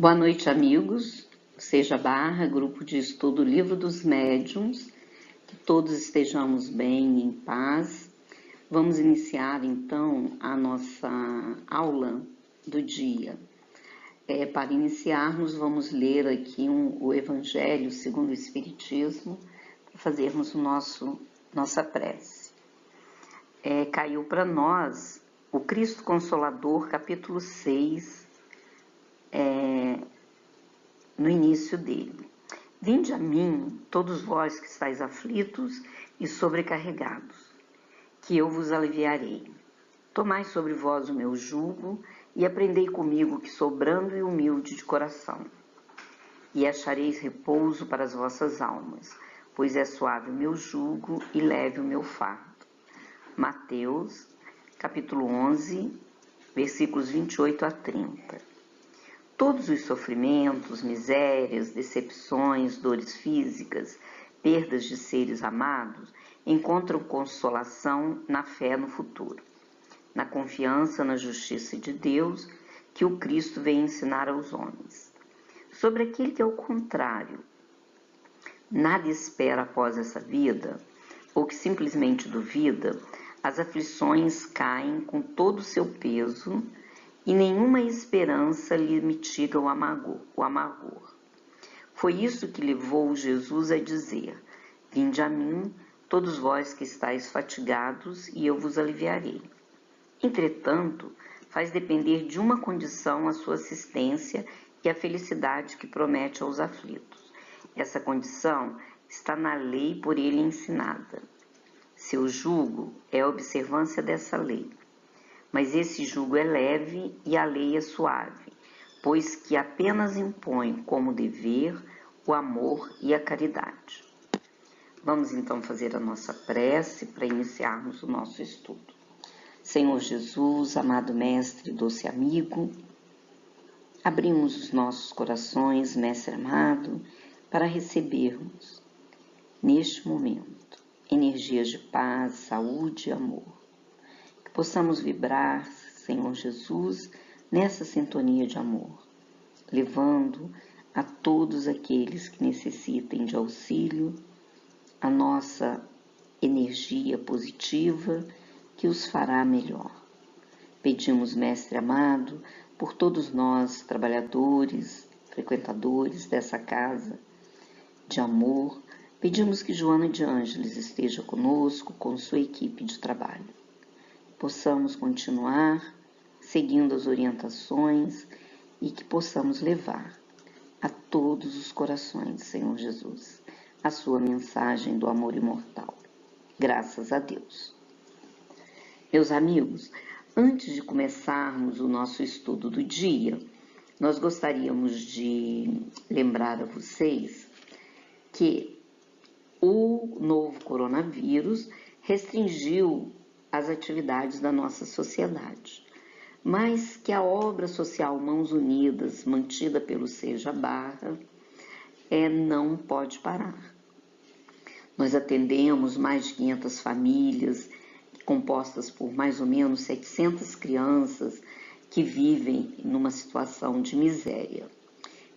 Boa noite, amigos. Seja Barra, grupo de estudo Livro dos Médiuns. Que todos estejamos bem e em paz. Vamos iniciar, então, a nossa aula do dia. Para iniciarmos, vamos ler aqui o Evangelho segundo o Espiritismo, para fazermos nossa prece. Caiu para nós o Cristo Consolador, capítulo 6, no início dele. Vinde a mim, todos vós que estáis aflitos e sobrecarregados, que eu vos aliviarei. Tomai sobre vós o meu jugo e aprendei comigo, que sou brando e humilde de coração. E achareis repouso para as vossas almas, pois é suave o meu jugo e leve o meu fardo. Mateus, capítulo 11, versículos 28 a 30. Todos os sofrimentos, misérias, decepções, dores físicas, perdas de seres amados, encontram consolação na fé no futuro, na confiança na justiça de Deus que o Cristo vem ensinar aos homens. Sobre aquele que, ao contrário, nada espera após essa vida, ou que simplesmente duvida, as aflições caem com todo o seu peso e nenhuma esperança lhe mitiga o amargor. Foi isso que levou Jesus a dizer: Vinde a mim, todos vós que estáis fatigados, e eu vos aliviarei. Entretanto, faz depender de uma condição a sua assistência e a felicidade que promete aos aflitos. Essa condição está na lei por ele ensinada. Seu jugo é a observância dessa lei. Mas esse jugo é leve e a lei é suave, pois que apenas impõe como dever o amor e a caridade. Vamos então fazer a nossa prece para iniciarmos o nosso estudo. Senhor Jesus, amado Mestre, doce amigo, abrimos os nossos corações, Mestre amado, para recebermos, neste momento, energias de paz, saúde e amor. Que possamos vibrar, Senhor Jesus, nessa sintonia de amor, levando a todos aqueles que necessitem de auxílio a nossa energia positiva que os fará melhor. Pedimos, Mestre amado, por todos nós, trabalhadores, frequentadores dessa casa de amor, pedimos que Joana de Ângeles esteja conosco com sua equipe de trabalho. Possamos continuar seguindo as orientações e que possamos levar a todos os corações, Senhor Jesus, a sua mensagem do amor imortal. Graças a Deus. Meus amigos, antes de começarmos o nosso estudo do dia, nós gostaríamos de lembrar a vocês que o novo coronavírus restringiu as atividades da nossa sociedade, mas que a obra social Mãos Unidas, mantida pelo Seja Barra, não pode parar. Nós atendemos mais de 500 famílias, compostas por mais ou menos 700 crianças que vivem numa situação de miséria.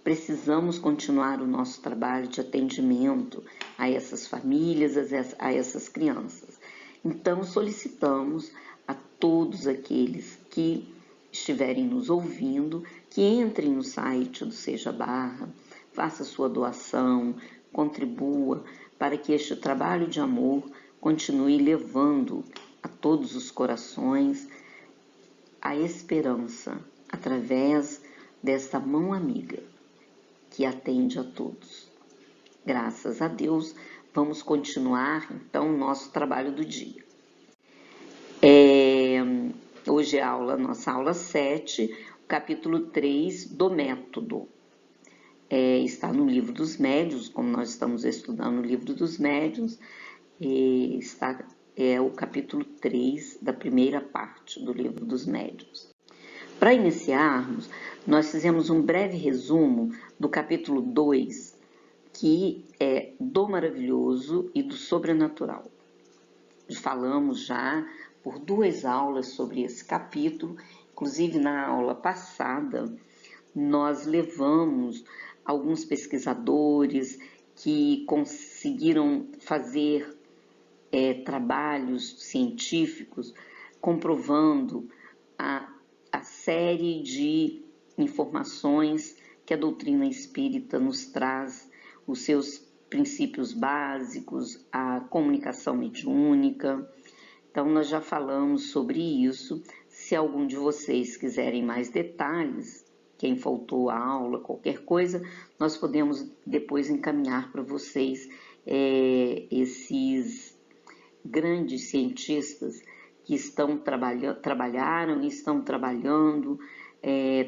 Precisamos continuar o nosso trabalho de atendimento a essas famílias, a essas crianças. Então, solicitamos a todos aqueles que estiverem nos ouvindo que entrem no site do Seja Barra, faça sua doação, contribua para que este trabalho de amor continue levando a todos os corações a esperança através desta mão amiga que atende a todos. Graças a Deus, vamos continuar então o nosso trabalho do dia. Hoje é nossa aula 7, o capítulo 3 do método. Está no Livro dos Médiuns, como nós estamos estudando o Livro dos Médiuns, é o capítulo 3 da primeira parte do Livro dos Médiuns. Para iniciarmos, nós fizemos um breve resumo do capítulo 2, que é do maravilhoso e do sobrenatural. Falamos já por 2 aulas sobre esse capítulo, inclusive na aula passada nós levamos alguns pesquisadores que conseguiram fazer trabalhos científicos comprovando a série de informações que a doutrina espírita nos traz, os seus princípios básicos, a comunicação mediúnica. Então, nós já falamos sobre isso. Se algum de vocês quiserem mais detalhes, quem faltou a aula, qualquer coisa, nós podemos depois encaminhar para vocês esses grandes cientistas que trabalharam e estão trabalhando,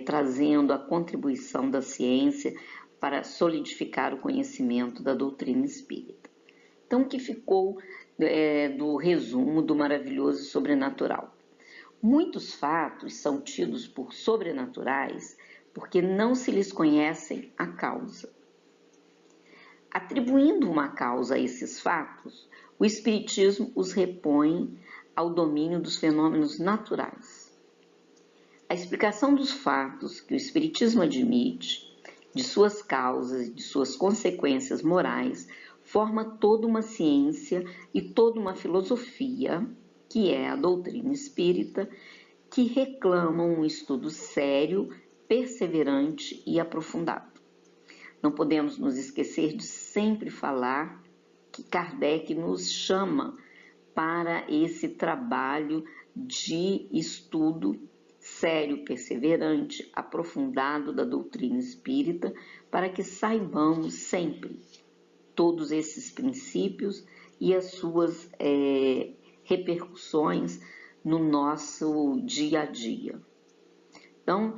trazendo a contribuição da ciência para solidificar o conhecimento da doutrina espírita. Então, o que ficou do resumo do maravilhoso e sobrenatural? Muitos fatos são tidos por sobrenaturais porque não se lhes conhecem a causa. Atribuindo uma causa a esses fatos, o Espiritismo os repõe ao domínio dos fenômenos naturais. A explicação dos fatos que o Espiritismo admite, de suas causas e de suas consequências morais, forma toda uma ciência e toda uma filosofia, que é a doutrina espírita, que reclamam um estudo sério, perseverante e aprofundado. Não podemos nos esquecer de sempre falar que Kardec nos chama para esse trabalho de estudo sério, perseverante, aprofundado da doutrina espírita, para que saibamos sempre todos esses princípios e as suas repercussões no nosso dia a dia. Então,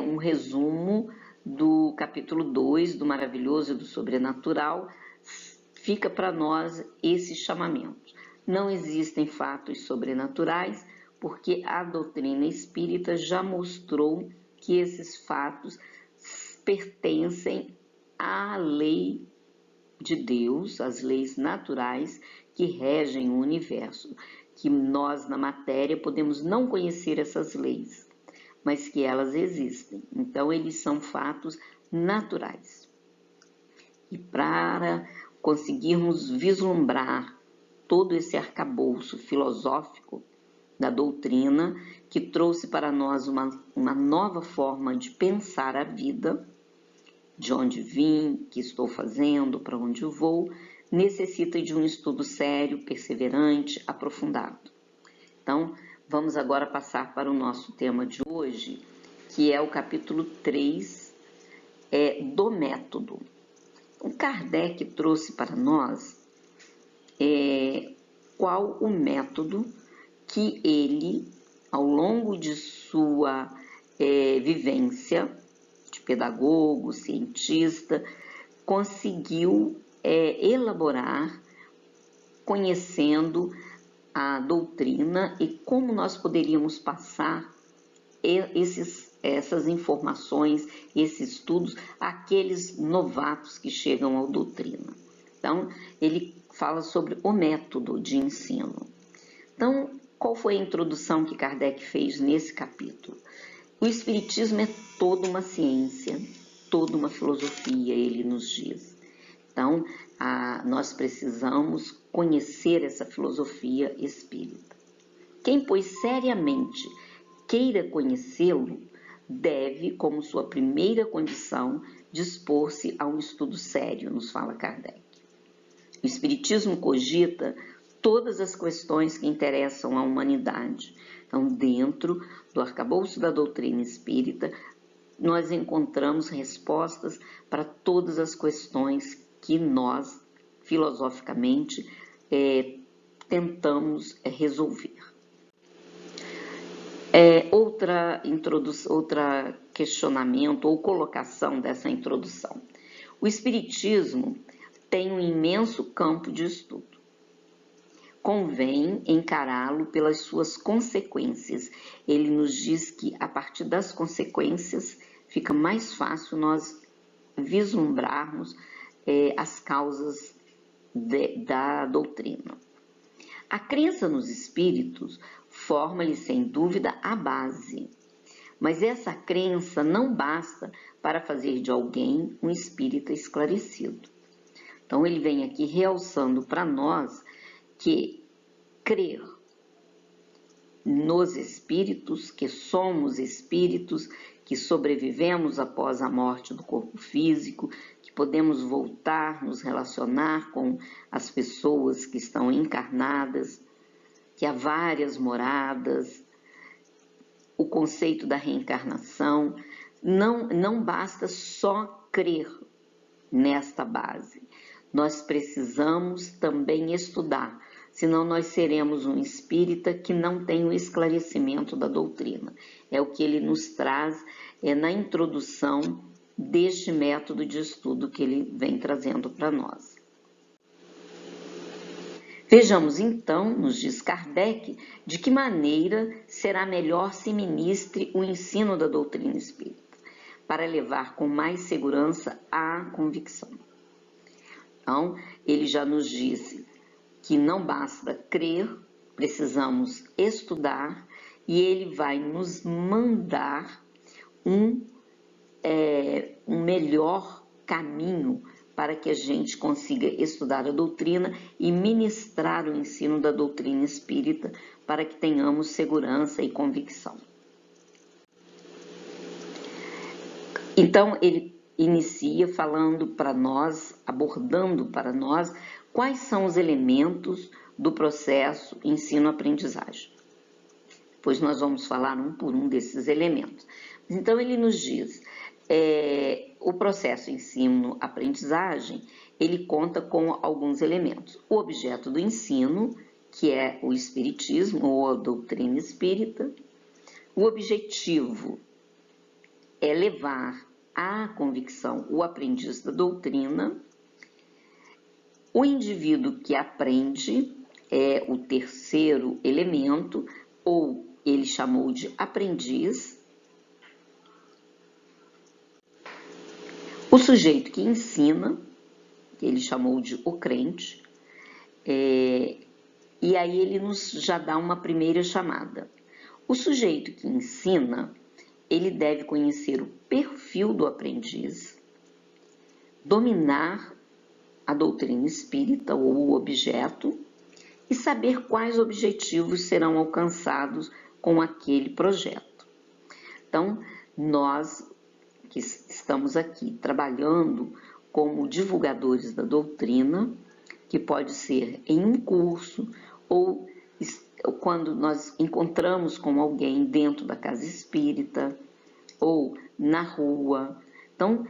um resumo do capítulo 2 do Maravilhoso e do Sobrenatural, fica para nós esse chamamento. Não existem fatos sobrenaturais, porque a doutrina espírita já mostrou que esses fatos pertencem à lei de Deus, às leis naturais que regem o universo, que nós na matéria podemos não conhecer essas leis, mas que elas existem. Então, eles são fatos naturais. E para conseguirmos vislumbrar todo esse arcabouço filosófico da doutrina, que trouxe para nós uma nova forma de pensar a vida, de onde vim, que estou fazendo, para onde eu vou, necessita de um estudo sério, perseverante, aprofundado. Então, vamos agora passar para o nosso tema de hoje, que é o capítulo 3 do método. O Kardec trouxe para nós qual o método que ele, ao longo de sua vivência de pedagogo, cientista, conseguiu elaborar, conhecendo a doutrina e como nós poderíamos passar essas informações, esses estudos, àqueles novatos que chegam à doutrina. Então, ele fala sobre o método de ensino. Então, qual foi a introdução que Kardec fez nesse capítulo? O Espiritismo é toda uma ciência, toda uma filosofia, ele nos diz. Então, nós precisamos conhecer essa filosofia espírita. Quem, pois, seriamente queira conhecê-lo, deve, como sua primeira condição, dispor-se a um estudo sério, nos fala Kardec. O Espiritismo cogita todas as questões que interessam à humanidade. Então, dentro do arcabouço da doutrina espírita, nós encontramos respostas para todas as questões que nós, filosoficamente, tentamos resolver. Outra questionamento ou colocação dessa introdução. O Espiritismo tem um imenso campo de estudo. Convém encará-lo pelas suas consequências. Ele nos diz que, a partir das consequências, fica mais fácil nós vislumbrarmos as causas da doutrina. A crença nos espíritos forma-lhe, sem dúvida, a base. Mas essa crença não basta para fazer de alguém um espírita esclarecido. Então, ele vem aqui realçando para nós que crer nos espíritos, que somos espíritos, que sobrevivemos após a morte do corpo físico, que podemos voltar, nos relacionar com as pessoas que estão encarnadas, que há várias moradas, o conceito da reencarnação. Não basta só crer nesta base. Nós precisamos também estudar, senão nós seremos um espírita que não tem o esclarecimento da doutrina. É o que ele nos traz na introdução deste método de estudo que ele vem trazendo para nós. Vejamos então, nos diz Kardec, de que maneira será melhor se ministre o ensino da doutrina espírita, para levar com mais segurança à convicção. Então, ele já nos disse que não basta crer, precisamos estudar, e ele vai nos mandar um melhor caminho para que a gente consiga estudar a doutrina e ministrar o ensino da doutrina espírita para que tenhamos segurança e convicção. Então, ele inicia falando para nós, abordando para nós, quais são os elementos do processo ensino-aprendizagem. Depois nós vamos falar um por um desses elementos. Então, ele nos diz, o processo ensino-aprendizagem, ele conta com alguns elementos. O objeto do ensino, que é o espiritismo ou a doutrina espírita. O objetivo é levar à convicção o aprendiz da doutrina. O indivíduo que aprende é o terceiro elemento, ou ele chamou de aprendiz. O sujeito que ensina, que ele chamou de o crente, e aí ele nos já dá uma primeira chamada. O sujeito que ensina, ele deve conhecer o perfil do aprendiz, dominar a doutrina espírita ou o objeto e saber quais objetivos serão alcançados com aquele projeto. Então, nós que estamos aqui trabalhando como divulgadores da doutrina, que pode ser em um curso ou quando nós encontramos com alguém dentro da casa espírita ou na rua. Então,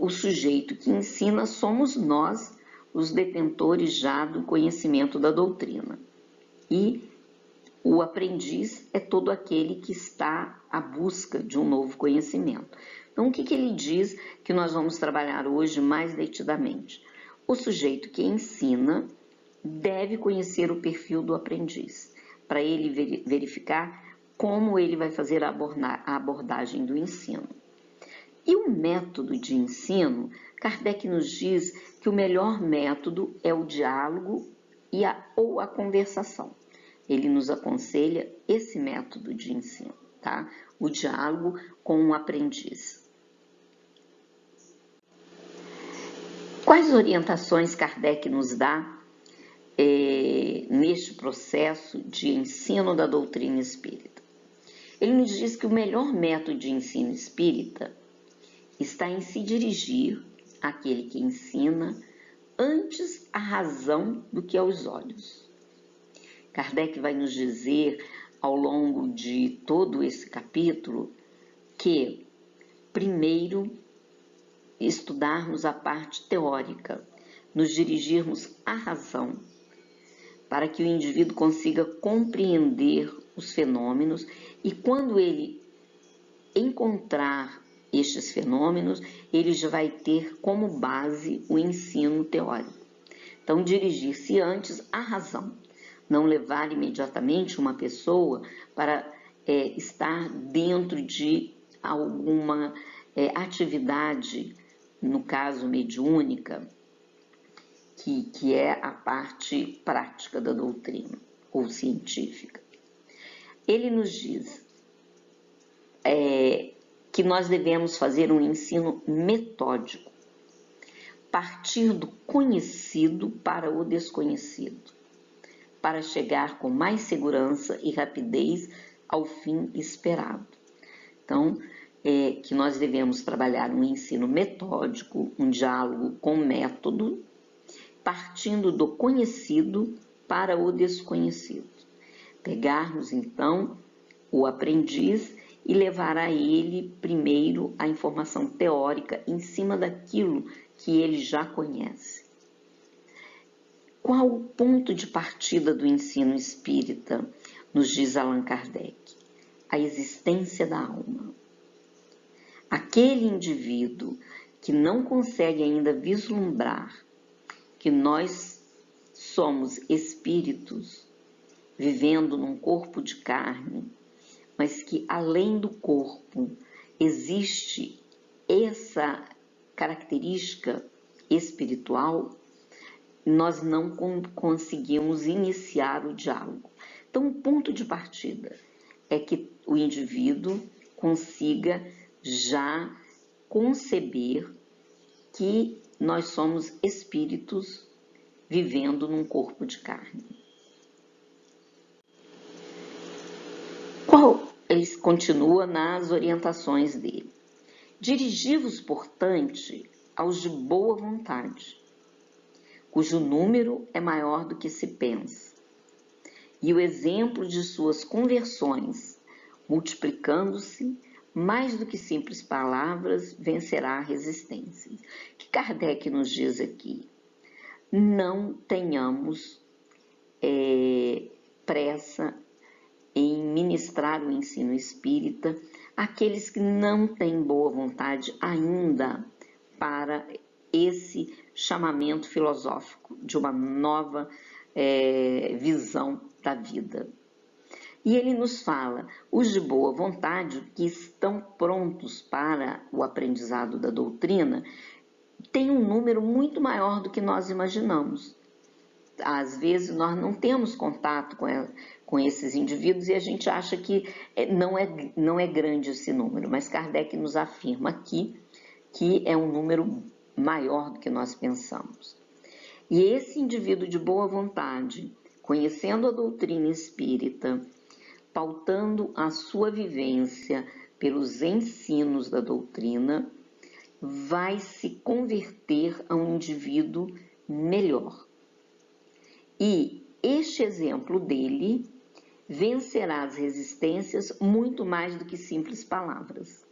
o sujeito que ensina somos nós, os detentores já do conhecimento da doutrina. E o aprendiz é todo aquele que está à busca de um novo conhecimento. Então, o que ele diz que nós vamos trabalhar hoje mais detidamente? O sujeito que ensina deve conhecer o perfil do aprendiz, para ele verificar como ele vai fazer a abordagem do ensino. E o método de ensino, Kardec nos diz que o melhor método é o diálogo ou a conversação. Ele nos aconselha esse método de ensino, tá? O diálogo com o aprendiz. Quais orientações Kardec nos dá neste processo de ensino da doutrina espírita? Ele nos diz que o melhor método de ensino espírita está em se dirigir àquele que ensina antes à razão do que aos olhos. Kardec vai nos dizer, ao longo de todo esse capítulo, que, primeiro, estudarmos a parte teórica, nos dirigirmos à razão, para que o indivíduo consiga compreender os fenômenos e, quando ele encontrar estes fenômenos, ele já vai ter como base o ensino teórico. Então, dirigir-se antes à razão, não levar imediatamente uma pessoa para estar dentro de alguma atividade, no caso mediúnica, que é a parte prática da doutrina ou científica. Ele nos diz que nós devemos fazer um ensino metódico, partir do conhecido para o desconhecido, para chegar com mais segurança e rapidez ao fim esperado. Então, que nós devemos trabalhar um ensino metódico, um diálogo com método, partindo do conhecido para o desconhecido. Pegarmos, então, o aprendiz e levar a ele, primeiro, a informação teórica em cima daquilo que ele já conhece. Qual o ponto de partida do ensino espírita, nos diz Allan Kardec? A existência da alma. Aquele indivíduo que não consegue ainda vislumbrar que nós somos espíritos vivendo num corpo de carne, mas que além do corpo existe essa característica espiritual, nós não conseguimos iniciar o diálogo. Então, o ponto de partida é que o indivíduo consiga já conceber que nós somos espíritos vivendo num corpo de carne. Ele continua nas orientações dele. Dirigi-vos, portanto, aos de boa vontade, cujo número é maior do que se pensa, e o exemplo de suas conversões, multiplicando-se, mais do que simples palavras, vencerá a resistência. O que Kardec nos diz aqui? Não tenhamos pressa em ministrar o ensino espírita àqueles que não têm boa vontade ainda para esse chamamento filosófico de uma nova visão da vida. E ele nos fala, os de boa vontade que estão prontos para o aprendizado da doutrina têm um número muito maior do que nós imaginamos. Às vezes nós não temos contato com esses indivíduos e a gente acha que não é grande esse número, mas Kardec nos afirma aqui que é um número maior do que nós pensamos. E esse indivíduo de boa vontade, conhecendo a doutrina espírita, pautando a sua vivência pelos ensinos da doutrina, vai se converter a um indivíduo melhor. E este exemplo dele vencerá as resistências muito mais do que simples palavras.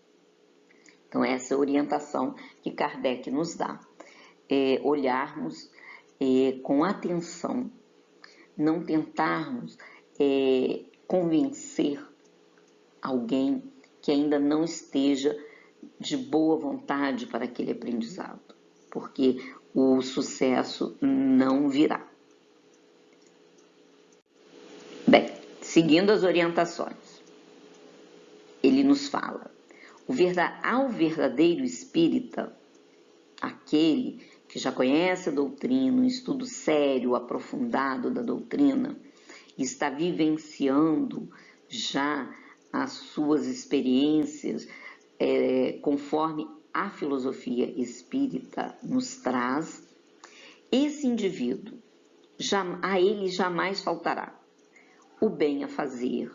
Então, essa é a orientação que Kardec nos dá. Olharmos com atenção, não tentarmos convencer alguém que ainda não esteja de boa vontade para aquele aprendizado, porque o sucesso não virá. Bem, seguindo as orientações, ele nos fala, ao verdadeiro espírita, aquele que já conhece a doutrina, um estudo sério, aprofundado da doutrina, está vivenciando já as suas experiências conforme a filosofia espírita nos traz, esse indivíduo, a ele jamais faltará o bem a fazer,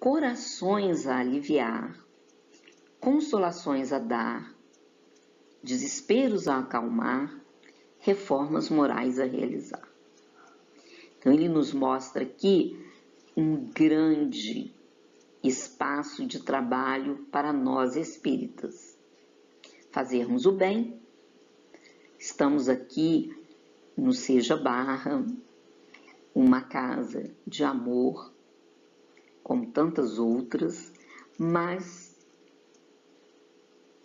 corações a aliviar, consolações a dar, desesperos a acalmar, reformas morais a realizar. Então, ele nos mostra aqui um grande espaço de trabalho para nós espíritas. Fazermos o bem. Estamos aqui no Seja Barra, uma casa de amor, como tantas outras, mas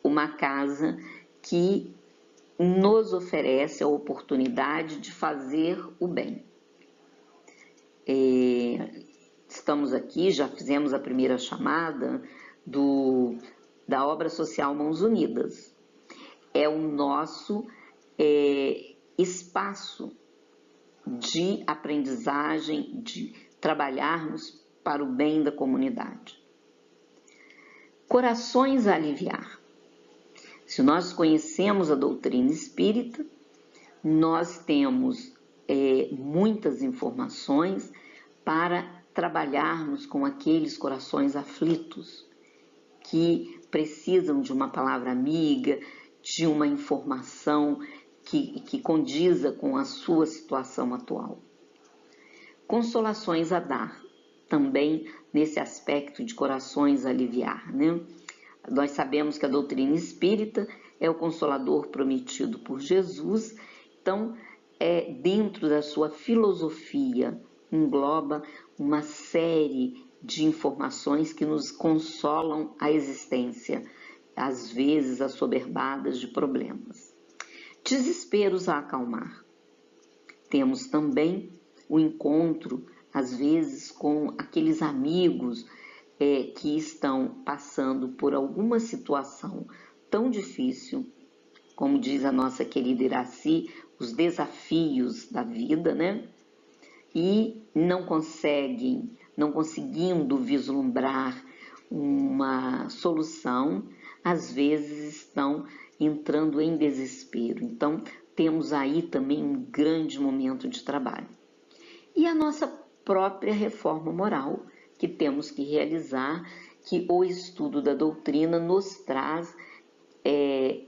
uma casa que nos oferece a oportunidade de fazer o bem. Estamos aqui, já fizemos a primeira chamada da obra social Mãos Unidas. É o nosso espaço de aprendizagem, de trabalharmos para o bem da comunidade. Corações a aliviar. Se nós conhecemos a doutrina espírita, nós temos muitas informações para trabalharmos com aqueles corações aflitos que precisam de uma palavra amiga, de uma informação que condiza com a sua situação atual. Consolações a dar, também nesse aspecto de corações a aliviar, né? Nós sabemos que a doutrina espírita é o consolador prometido por Jesus, então, dentro da sua filosofia, engloba uma série de informações que nos consolam a existência, às vezes assoberbadas de problemas. Desesperos a acalmar. Temos também o encontro, às vezes, com aqueles amigos que estão passando por alguma situação tão difícil, como diz a nossa querida Iraci, os desafios da vida, né? E não conseguindo vislumbrar uma solução, às vezes estão entrando em desespero. Então, temos aí também um grande momento de trabalho. E a nossa própria reforma moral, que temos que realizar, que o estudo da doutrina nos traz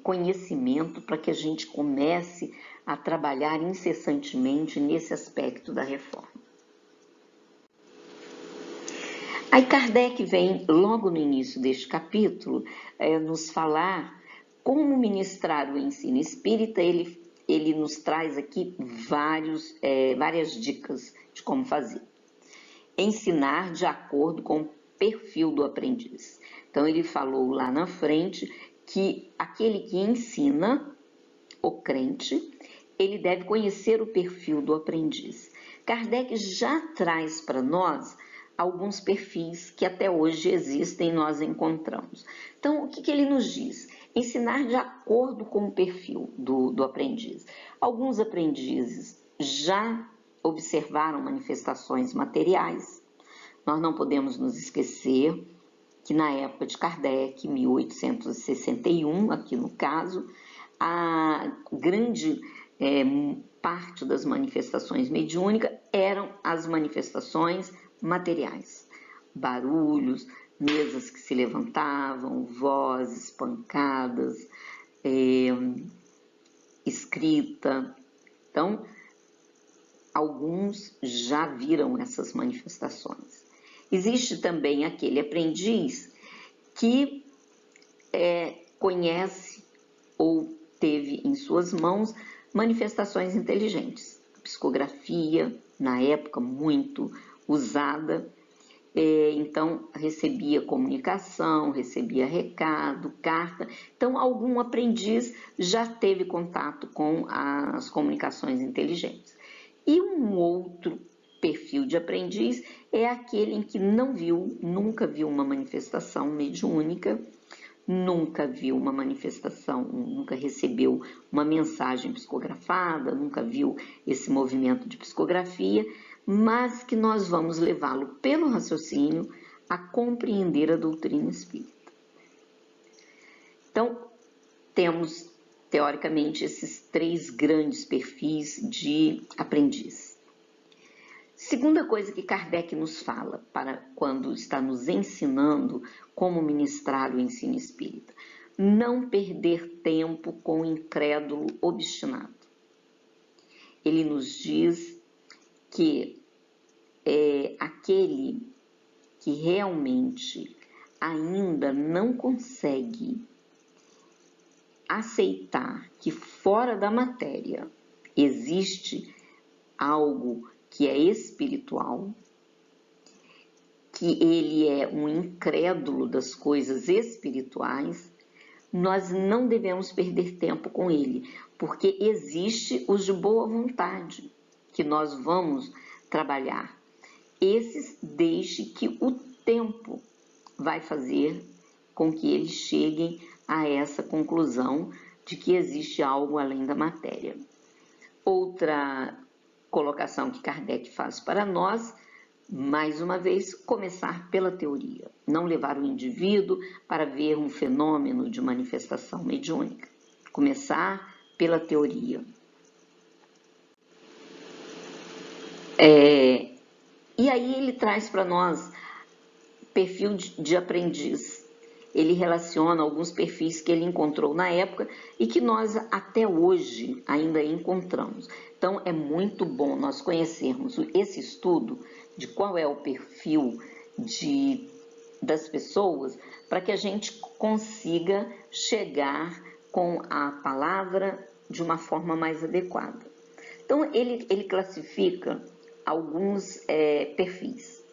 conhecimento para que a gente comece a trabalhar incessantemente nesse aspecto da reforma. Aí Kardec vem, logo no início deste capítulo, nos falar como ministrar o ensino espírita. Ele nos traz aqui várias dicas de como fazer. Ensinar de acordo com o perfil do aprendiz. Então, ele falou lá na frente que aquele que ensina, o crente, ele deve conhecer o perfil do aprendiz. Kardec já traz para nós alguns perfis que até hoje existem e nós encontramos. Então, o que ele nos diz? Ensinar de acordo com o perfil do aprendiz. Alguns aprendizes já observaram manifestações materiais. Nós não podemos nos esquecer que na época de Kardec, 1861, aqui no caso, a grande parte das manifestações mediúnicas eram as manifestações materiais. Barulhos, mesas que se levantavam, vozes, pancadas, escrita. Então, alguns já viram essas manifestações. Existe também aquele aprendiz que conhece ou teve em suas mãos manifestações inteligentes. A psicografia, na época, muito usada. Então, recebia comunicação, recebia recado, carta. Então, algum aprendiz já teve contato com as comunicações inteligentes. E um outro perfil de aprendiz é aquele em que nunca viu uma manifestação mediúnica, nunca viu uma manifestação, nunca recebeu uma mensagem psicografada, nunca viu esse movimento de psicografia, mas que nós vamos levá-lo pelo raciocínio a compreender a doutrina espírita. Então, temos, teoricamente, esses 3 grandes perfis de aprendiz. Segunda coisa que Kardec nos fala para quando está nos ensinando como ministrar o ensino espírita: não perder tempo com o incrédulo obstinado. Ele nos diz que aquele que realmente ainda não consegue aceitar que fora da matéria existe algo que é espiritual, que ele é um incrédulo das coisas espirituais, nós não devemos perder tempo com ele, porque existe os de boa vontade que nós vamos trabalhar. Esses deixe que o tempo vai fazer com que eles cheguem a essa conclusão de que existe algo além da matéria. Outra colocação que Kardec faz para nós: Mais uma vez, começar pela teoria, não levar o indivíduo para ver um fenômeno de manifestação mediúnica. Começar pela teoria. E aí ele traz para nós perfil de aprendiz. Ele relaciona alguns perfis que ele encontrou na época e que nós até hoje ainda encontramos. Então é muito bom nós conhecermos esse estudo de qual é o perfil das pessoas, para que a gente consiga chegar com a palavra de uma forma mais adequada. Então ele classifica alguns perfis.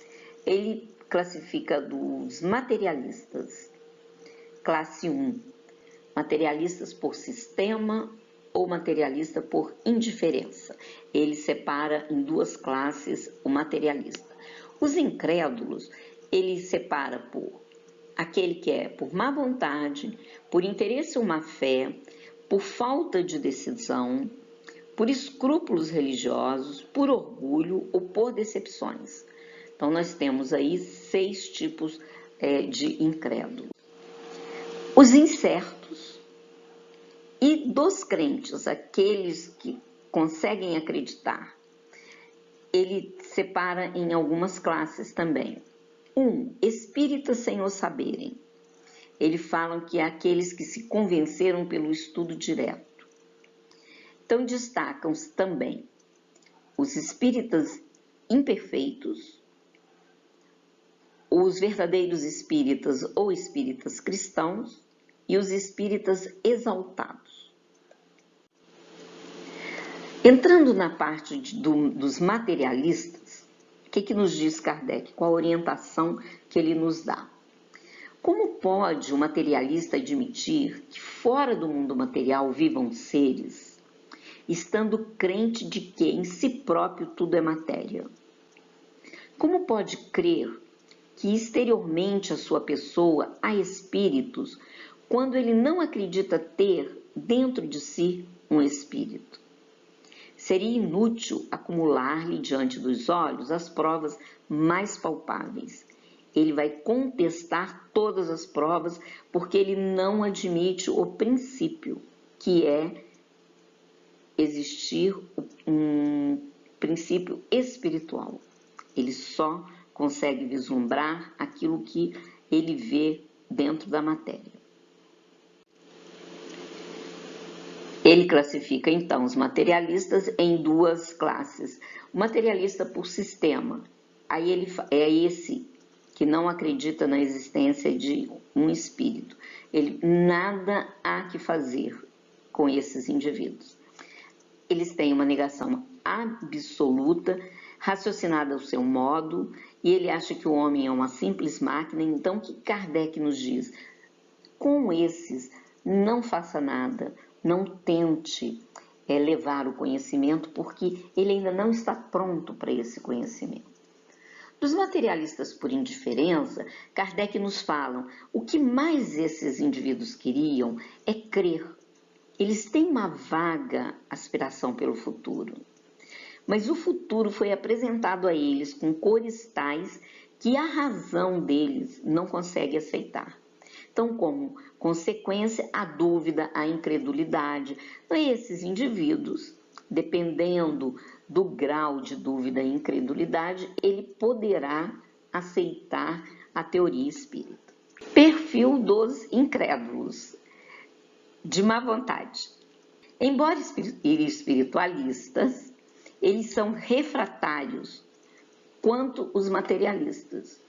Ele classifica dos materialistas, classe 1, materialistas por sistema ou materialista por indiferença. Ele separa em duas classes o materialista. Os incrédulos, ele separa por aquele que é por má vontade, por interesse ou má fé, por falta de decisão, por escrúpulos religiosos, por orgulho ou por decepções. Então, nós temos aí 6 tipos de incrédulos. Os incertos e dos crentes, aqueles que conseguem acreditar, ele separa em algumas classes também. 1. Espíritas sem o saberem. Ele fala que é aqueles que se convenceram pelo estudo direto. Então, destacam-se também os espíritas imperfeitos, os verdadeiros espíritas ou espíritas cristãos e os espíritas exaltados. Entrando na parte dos materialistas, o que nos diz Kardec? Qual a orientação que ele nos dá? Como pode o materialista admitir que fora do mundo material vivam seres, estando crente de que em si próprio tudo é matéria? Como pode crer que exteriormente a sua pessoa há espíritos, quando ele não acredita ter dentro de si um espírito? Seria inútil acumular-lhe diante dos olhos as provas mais palpáveis. Ele vai contestar todas as provas porque ele não admite o princípio, que é existir um princípio espiritual. Ele só consegue vislumbrar aquilo que ele vê dentro da matéria. Ele classifica, então, os materialistas em duas classes. O materialista por sistema, aí ele é esse que não acredita na existência de um espírito. Ele nada há que fazer com esses indivíduos. Eles têm uma negação absoluta, raciocinada ao seu modo, e ele acha que o homem é uma simples máquina. Então, o que Kardec nos diz? Com esses, não faça nada, não tente levar o conhecimento, porque ele ainda não está pronto para esse conhecimento. Dos materialistas por indiferença, Kardec nos fala, o que mais esses indivíduos queriam é crer. Eles têm uma vaga aspiração pelo futuro, mas o futuro foi apresentado a eles com cores tais que a razão deles não consegue aceitar. Então, como consequência, a dúvida, a incredulidade. Então, esses indivíduos, dependendo do grau de dúvida e incredulidade, ele poderá aceitar a teoria espírita. Perfil dos incrédulos, de má vontade. Embora espiritualistas, eles são refratários quanto os materialistas.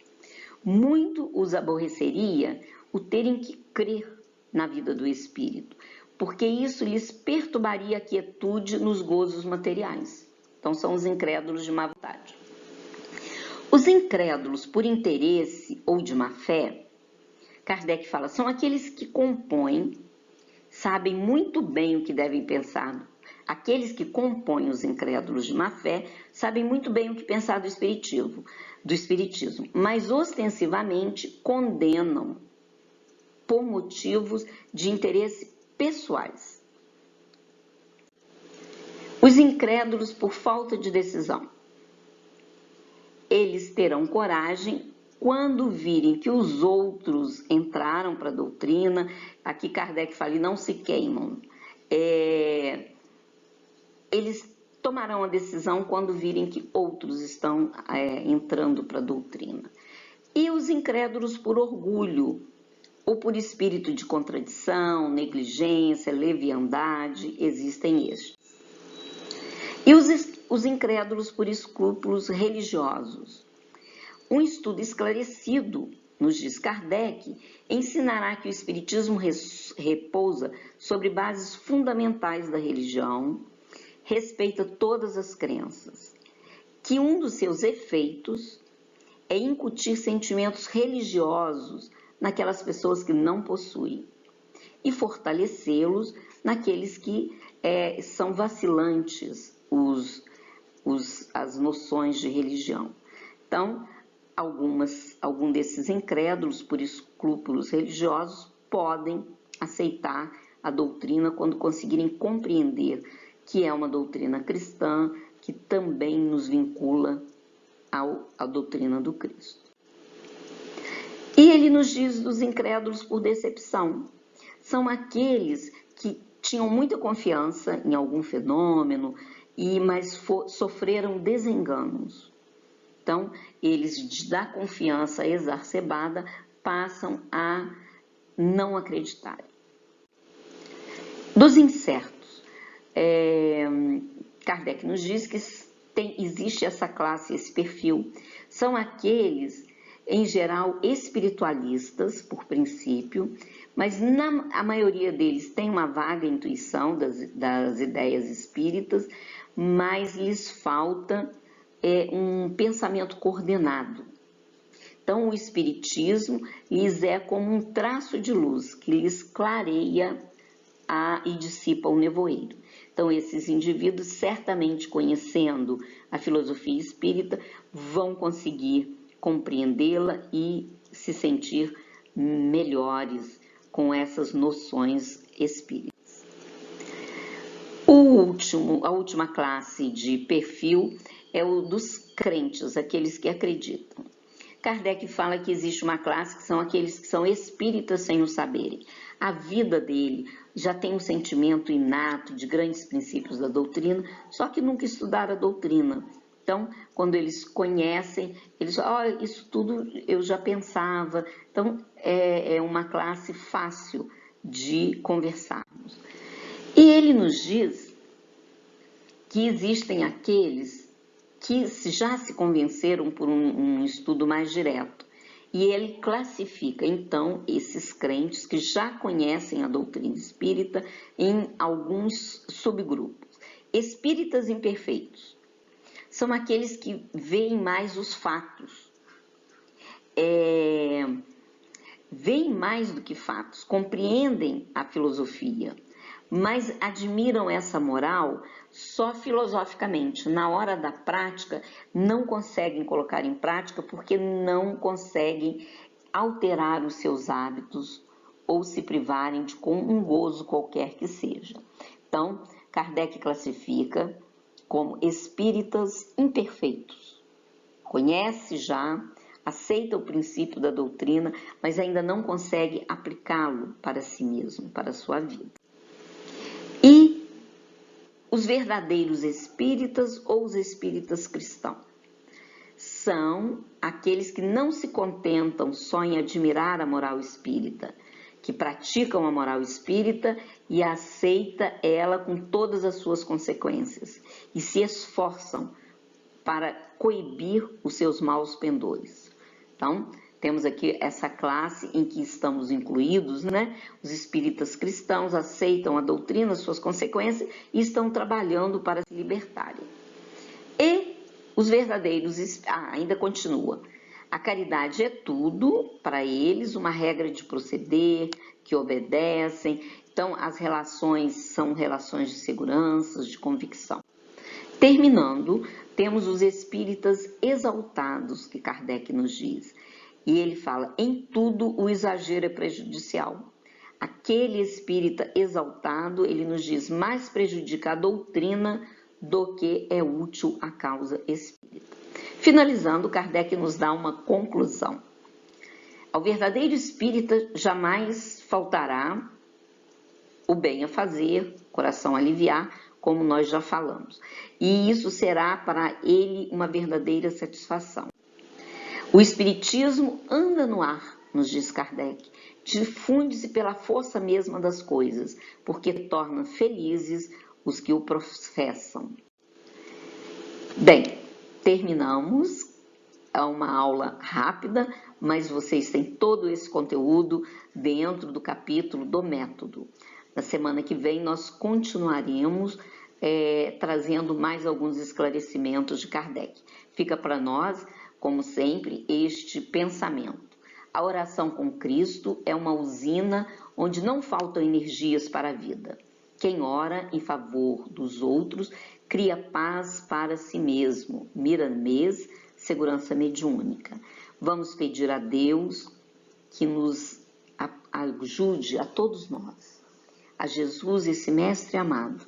Muito os aborreceria o terem que crer na vida do espírito, porque isso lhes perturbaria a quietude nos gozos materiais. Então, são os incrédulos de má vontade. Os incrédulos por interesse ou de má fé, Kardec fala, são aqueles que compõem, sabem muito bem o que devem pensar. Aqueles que compõem os incrédulos de má fé sabem muito bem o que pensar do espiritismo, mas ostensivamente condenam por motivos de interesse pessoais. Os incrédulos por falta de decisão. eles terão coragem quando virem que os outros entraram para a doutrina. Aqui Kardec fala, e não se queimam. Eles tomarão a decisão quando virem que outros estão entrando para a doutrina. E os incrédulos por orgulho, ou por espírito de contradição, negligência, leviandade, existem estes. E os incrédulos por escrúpulos religiosos. Um estudo esclarecido, nos diz Kardec, ensinará que o espiritismo repousa sobre bases fundamentais da religião, respeita todas as crenças, que um dos seus efeitos é incutir sentimentos religiosos naquelas pessoas que não possuem e fortalecê-los naqueles que são vacilantes as noções de religião. Então, algum desses incrédulos por escrúpulos religiosos podem aceitar a doutrina quando conseguirem compreender que é uma doutrina cristã que também nos vincula à doutrina do Cristo. E ele nos diz dos incrédulos por decepção. São aqueles que tinham muita confiança em algum fenômeno, mas sofreram desenganos. Então, eles da confiança exacerbada passam a não acreditarem. Dos incertos, Kardec nos diz que existe essa classe, esse perfil. São aqueles, em geral, espiritualistas, por princípio, mas a maioria deles tem uma vaga intuição das ideias espíritas, mas lhes falta um pensamento coordenado. Então, o espiritismo lhes é como um traço de luz que lhes clareia e dissipa o nevoeiro. Então, esses indivíduos, certamente conhecendo a filosofia espírita, vão conseguir compreendê-la e se sentir melhores com essas noções espíritas. A última classe de perfil é o dos crentes, aqueles que acreditam. Kardec fala que existe uma classe que são aqueles que são espíritas sem o saberem. A vida dele já tem um sentimento inato de grandes princípios da doutrina, só que nunca estudaram a doutrina. Então, quando eles conhecem, eles falam, isso tudo eu já pensava. Então, é uma classe fácil de conversarmos. E ele nos diz que existem aqueles que já se convenceram por um estudo mais direto. E ele classifica, então, esses crentes que já conhecem a doutrina espírita em alguns subgrupos. Espíritas imperfeitos são aqueles que veem mais os fatos, veem mais do que fatos, compreendem a filosofia, mas admiram essa moral só filosoficamente. Na hora da prática, não conseguem colocar em prática porque não conseguem alterar os seus hábitos ou se privarem de com um gozo qualquer que seja. Então, Kardec classifica como espíritas imperfeitos. Conhece já, aceita o princípio da doutrina, mas ainda não consegue aplicá-lo para si mesmo, para a sua vida. E os verdadeiros espíritas ou os espíritas cristãos são aqueles que não se contentam só em admirar a moral espírita, que praticam a moral espírita e aceita ela com todas as suas consequências e se esforçam para coibir os seus maus pendores. Então, temos aqui essa classe em que estamos incluídos, né? Os espíritas cristãos aceitam a doutrina, suas consequências e estão trabalhando para se libertarem. E os verdadeiros, ainda continua. A caridade é tudo para eles, uma regra de proceder, que obedecem. Então, as relações são relações de segurança, de convicção. Terminando, temos os espíritas exaltados, que Kardec nos diz. E ele fala, em tudo o exagero é prejudicial. Aquele espírita exaltado, ele nos diz, mais prejudica a doutrina do que é útil à causa espírita. Finalizando, Kardec nos dá uma conclusão. Ao verdadeiro espírita jamais faltará o bem a fazer, coração a aliviar, como nós já falamos. E isso será para ele uma verdadeira satisfação. O espiritismo anda no ar, nos diz Kardec, difunde-se pela força mesma das coisas, porque torna felizes os que o professam. Bem, terminamos. É uma aula rápida, mas vocês têm todo esse conteúdo dentro do capítulo do método. Na semana que vem nós continuaremos trazendo mais alguns esclarecimentos de Kardec. Fica para nós, como sempre, este pensamento. A oração com Cristo é uma usina onde não faltam energias para a vida. Quem ora em favor dos outros cria paz para si mesmo. Miramês, segurança mediúnica. Vamos pedir a Deus que nos ajude a todos nós, a Jesus, esse mestre amado,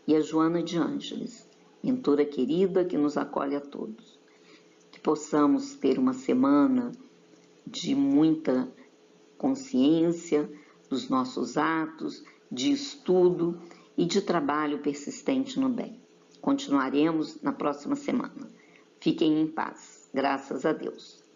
e a Joana de Ângeles, mentora querida que nos acolhe a todos. Que possamos ter uma semana de muita consciência dos nossos atos, de estudo e de trabalho persistente no bem. Continuaremos na próxima semana. Fiquem em paz, graças a Deus.